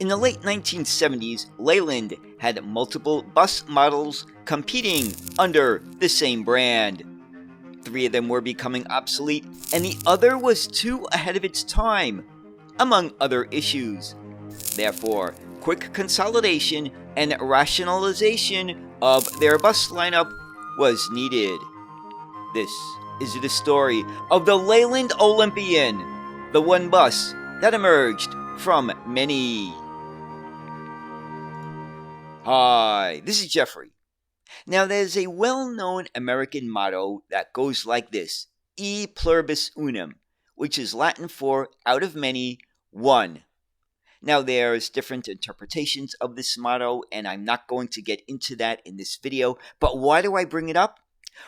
In the late 1970s, Leyland had multiple bus models competing under the same brand. 3 of them were becoming obsolete, and the other was too ahead of its time, among other issues. Therefore, quick consolidation and rationalization of their bus lineup was needed. This is the story of the Leyland Olympian, the one bus that emerged from many. Hi, this is Jeffrey. Now, there's a well-known American motto that goes like this: E pluribus unum, which is Latin for out of many, one. Now, there's different interpretations of this motto, and I'm not going to get into that in this video, but why do I bring it up?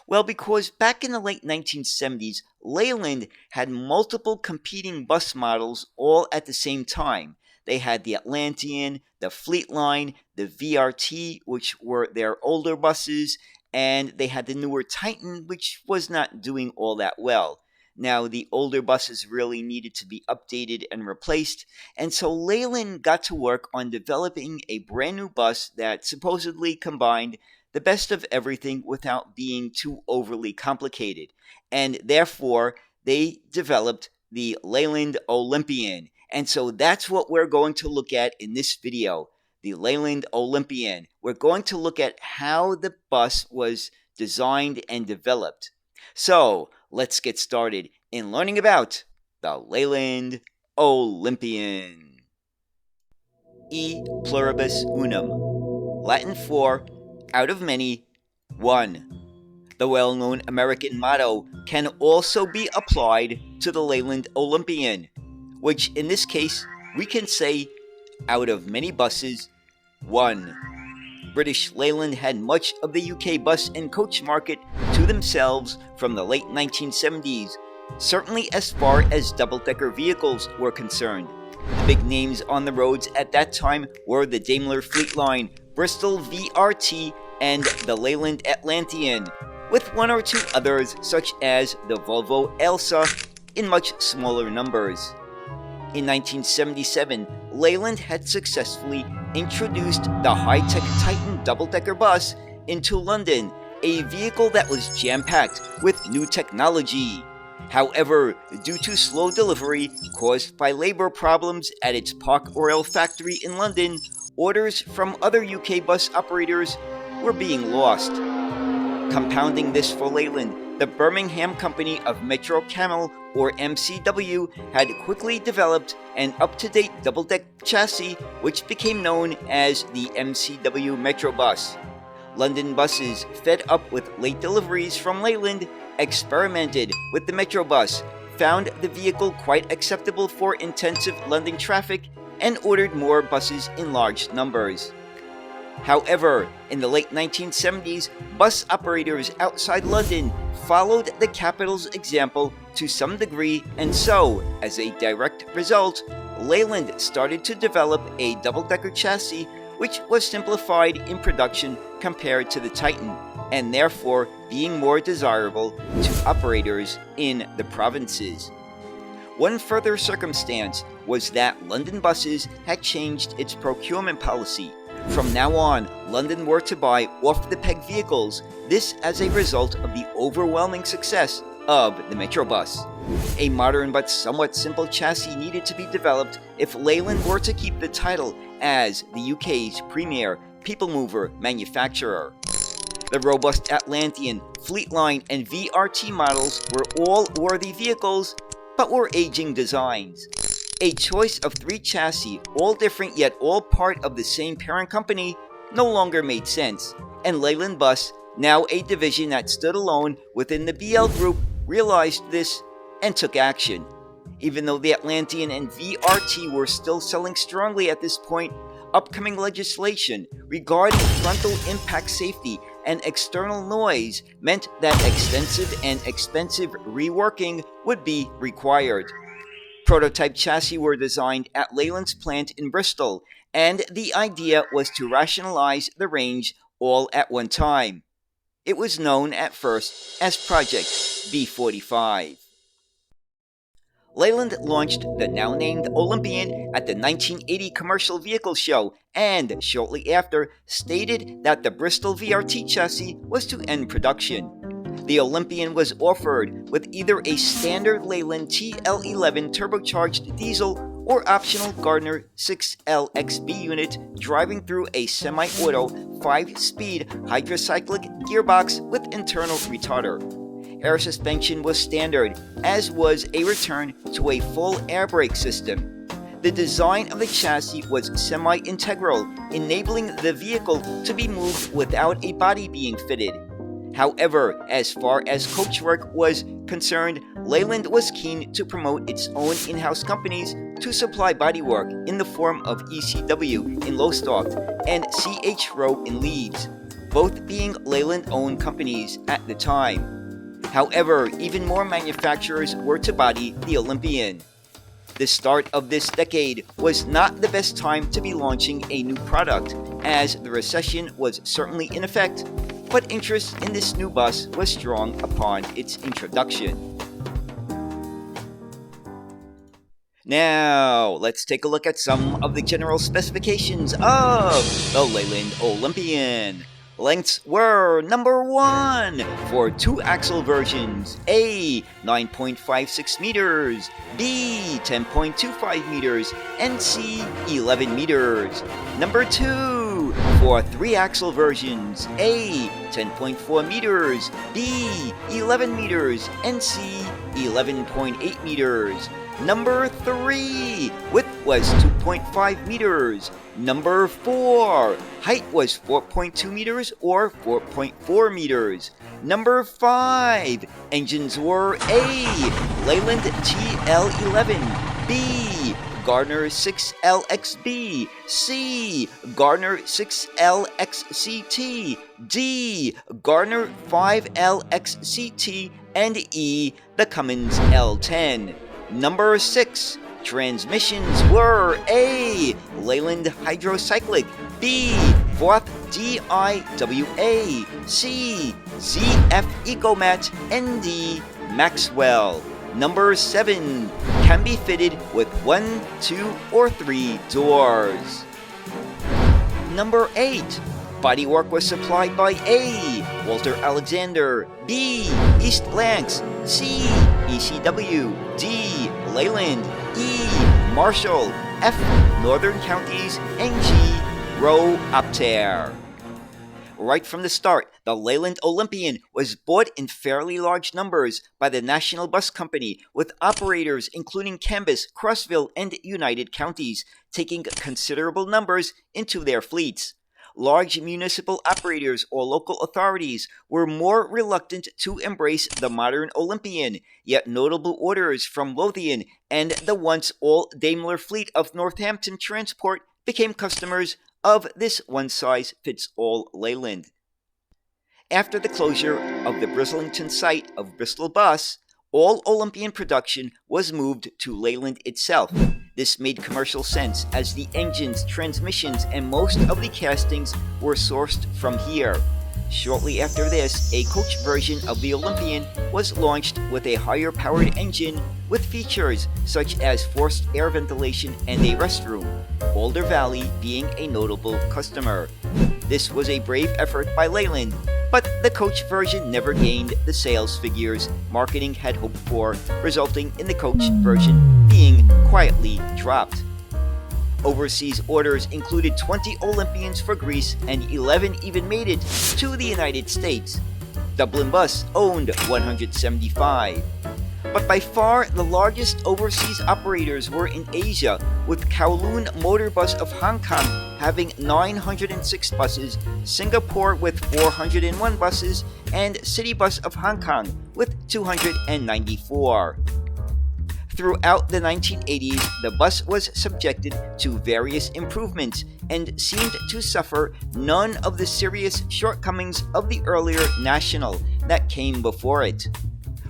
Well, because back in the late 1970s, Leyland had multiple competing bus models all at the same time. They had the Atlantean, the Fleetline, the VRT, which were their older buses, and they had the newer Titan, which was not doing all that well. Now, the older buses really needed to be updated and replaced, and so Leyland got to work on developing a brand new bus that supposedly combined the best of everything without being too overly complicated, and therefore they developed the Leyland Olympian. And so that's what we're going to look at in this video, the Leyland Olympian. We're going to look at how the bus was designed and developed. So let's get started in learning about the Leyland Olympian. E pluribus unum, Latin for out of many, one. The well-known American motto can also be applied to the Leyland Olympian, which in this case we can say out of many buses, one. British Leyland had much of the UK bus and coach market to themselves from the late 1970s, certainly as far as double-decker vehicles were concerned. The big names on the roads at that time were the Daimler Fleetline, Bristol VRT, and the Leyland Atlantean, with 1 or 2 others such as the Volvo Elsa in much smaller numbers. In 1977, Leyland had successfully introduced the high-tech Titan double-decker bus into London, a vehicle that was jam-packed with new technology. However, due to slow delivery caused by labor problems at its Park Royal factory in London, orders from other UK bus operators were being lost. Compounding this for Leyland, the Birmingham company of Metro Camel, or MCW, had quickly developed an up-to-date double-deck chassis which became known as the MCW Metrobus. London buses, fed up with late deliveries from Leyland, experimented with the Metrobus, found the vehicle quite acceptable for intensive London traffic, and ordered more buses in large numbers. However, in the late 1970s, bus operators outside London followed the capital's example to some degree, and so, as a direct result, Leyland started to develop a double-decker chassis which was simplified in production compared to the Titan, and therefore being more desirable to operators in the provinces. One further circumstance was that London Buses had changed its procurement policy. From now on, London were to buy off-the-peg vehicles, this as a result of the overwhelming success of the Metrobus. A modern but somewhat simple chassis needed to be developed if Leyland were to keep the title as the UK's premier people mover manufacturer. The robust Atlantean, Fleetline, and VRT models were all worthy vehicles, but were aging designs. A choice of 3 chassis, all different yet all part of the same parent company, no longer made sense, and Leyland Bus, now a division that stood alone within the BL Group, realized this and took action. Even though the Atlantean and VRT were still selling strongly at this point, upcoming legislation regarding frontal impact safety and external noise meant that extensive and expensive reworking would be required. Prototype chassis were designed at Leyland's plant in Bristol, and the idea was to rationalize the range all at one time. It was known at first as Project B45. Leyland launched the now-named Olympian at the 1980 Commercial Vehicle Show and, shortly after, stated that the Bristol VRT chassis was to end production. The Olympian was offered with either a standard Leyland TL11 turbocharged diesel or optional Gardner 6LXB unit driving through a semi-auto 5-speed hydrocyclic gearbox with internal retarder. Air suspension was standard, as was a return to a full air brake system. The design of the chassis was semi-integral, enabling the vehicle to be moved without a body being fitted. However, as far as coachwork was concerned, Leyland was keen to promote its own in-house companies to supply bodywork in the form of ECW in Lowestoft and CH Rowe in Leeds, both being Leyland-owned companies at the time. However, even more manufacturers were to body the Olympian. The start of this decade was not the best time to be launching a new product, as the recession was certainly in effect, but interest in this new bus was strong upon its introduction. Now, let's take a look at some of the general specifications of the Leyland Olympian. Lengths were number 1 for 2-axle versions, A 9.56 meters, B 10.25 meters, and C 11 meters. Number 2 for 3-axle versions, A 10.4 meters, B 11 meters, and C 11.8 meters. Number 3, width was 2.5 meters. Number 4, height was 4.2 meters or 4.4 meters. Number 5, engines were A, Leyland TL11, B, Gardner 6LXB, C, Gardner 6LXCT, D, Gardner 5LXCT, and E, the Cummins L10. Number 6, transmissions were A, Leyland Hydrocyclic, B, Voith DIWA, C, ZF Ecomat, and D, Maxwell. Number 7, can be fitted with 1, 2, or 3 doors. Number 8, bodywork was supplied by A, Walter Alexander, B, East Lancs, C, ECW, D, Leyland, E, Marshall, F, Northern Counties, and G, Rowe Optare. Right from the start, the Leyland Olympian was bought in fairly large numbers by the National Bus Company, with operators including Cambus, Crossville, and United Counties taking considerable numbers into their fleets. Large municipal operators or local authorities were more reluctant to embrace the modern Olympian, yet notable orders from Lothian and the once all-Daimler fleet of Northampton Transport became customers of this one-size-fits-all Leyland. After the closure of the Brislington site of Bristol Bus, all Olympian production was moved to Leyland itself. This made commercial sense as the engines, transmissions, and most of the castings were sourced from here. Shortly after this, a coach version of the Olympian was launched with a higher-powered engine with features such as forced air ventilation and a restroom, Boulder Valley being a notable customer. This was a brave effort by Leyland, but the coach version never gained the sales figures marketing had hoped for, resulting in the coach version being quietly dropped. Overseas orders included 20 Olympians for Greece and 11 even made it to the United States. Dublin Bus owned 175. But by far the largest overseas operators were in Asia, with Kowloon Motor Bus of Hong Kong having 906 buses, Singapore with 401 buses, and City Bus of Hong Kong with 294. Throughout the 1980s, the bus was subjected to various improvements and seemed to suffer none of the serious shortcomings of the earlier National that came before it.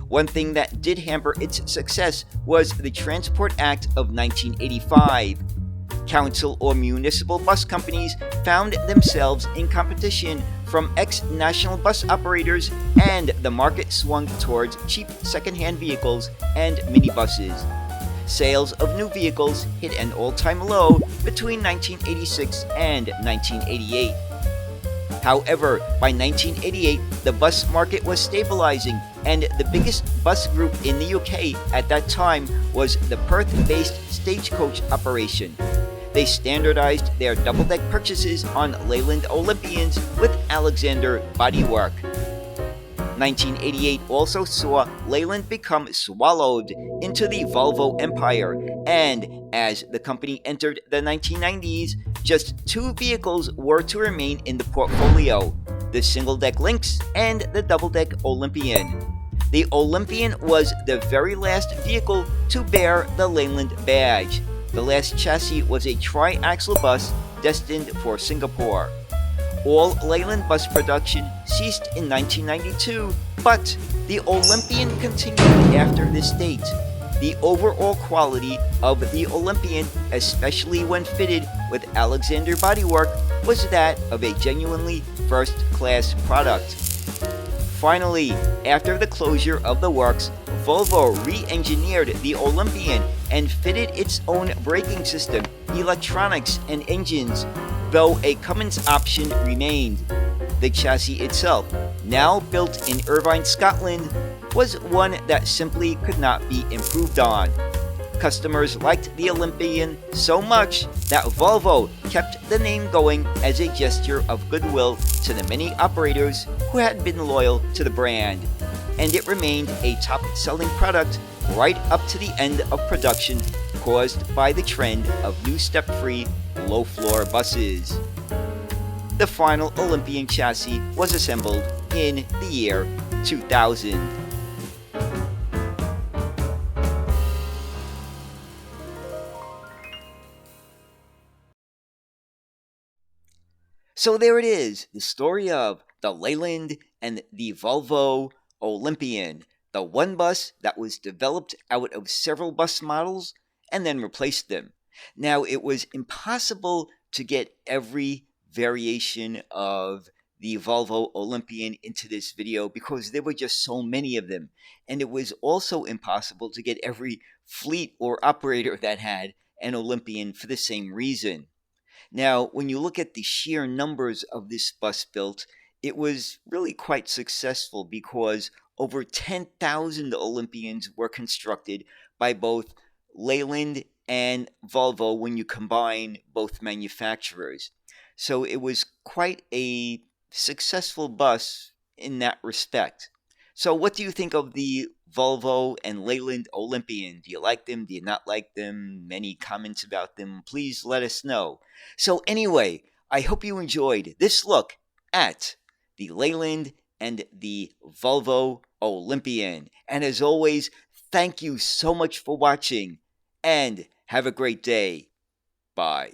One thing that did hamper its success was the Transport Act of 1985. Council or municipal bus companies found themselves in competition from ex-national bus operators, and the market swung towards cheap second-hand vehicles and minibuses. Sales of new vehicles hit an all-time low between 1986 and 1988. However, by 1988, the bus market was stabilizing, and the biggest bus group in the UK at that time was the Perth-based Stagecoach operation. They standardized their double-deck purchases on Leyland Olympians with Alexander bodywork. 1988 also saw Leyland become swallowed into the Volvo empire, and as the company entered the 1990s, just two vehicles were to remain in the portfolio: the single-deck Lynx and the double-deck Olympian. The Olympian was the very last vehicle to bear the Leyland badge. The last chassis was a tri-axle bus destined for Singapore. All Leyland bus production ceased in 1992, but the Olympian continued after this date. The overall quality of the Olympian, especially when fitted with Alexander bodywork, was that of a genuinely first-class product. Finally, after the closure of the works, Volvo re-engineered the Olympian and fitted its own braking system, electronics, and engines, though a Cummins option remained. The chassis itself, now built in Irvine, Scotland, was one that simply could not be improved on. Customers liked the Olympian so much that Volvo kept the name going as a gesture of goodwill to the many operators who had been loyal to the brand, and it remained a top-selling product right up to the end of production, caused by the trend of new step-free, low-floor buses. The final Olympian chassis was assembled in the year 2000. So there it is, the story of the Leyland and the Volvo Olympian, the one bus that was developed out of several bus models and then replaced them. Now, it was impossible to get every variation of the Volvo Olympian into this video because there were just so many of them, and it was also impossible to get every fleet or operator that had an Olympian for the same reason. Now, when you look at the sheer numbers of this bus built, it was really quite successful because over 10,000 Olympians were constructed by both Leyland and Volvo when you combine both manufacturers. So it was quite a successful bus in that respect. So what do you think of the Volvo and Leyland Olympian? Do you like them? Do you not like them? Any comments about them? Please let us know. So anyway, I hope you enjoyed this look at the Leyland and the Volvo Olympian. And as always, thank you so much for watching and have a great day. Bye.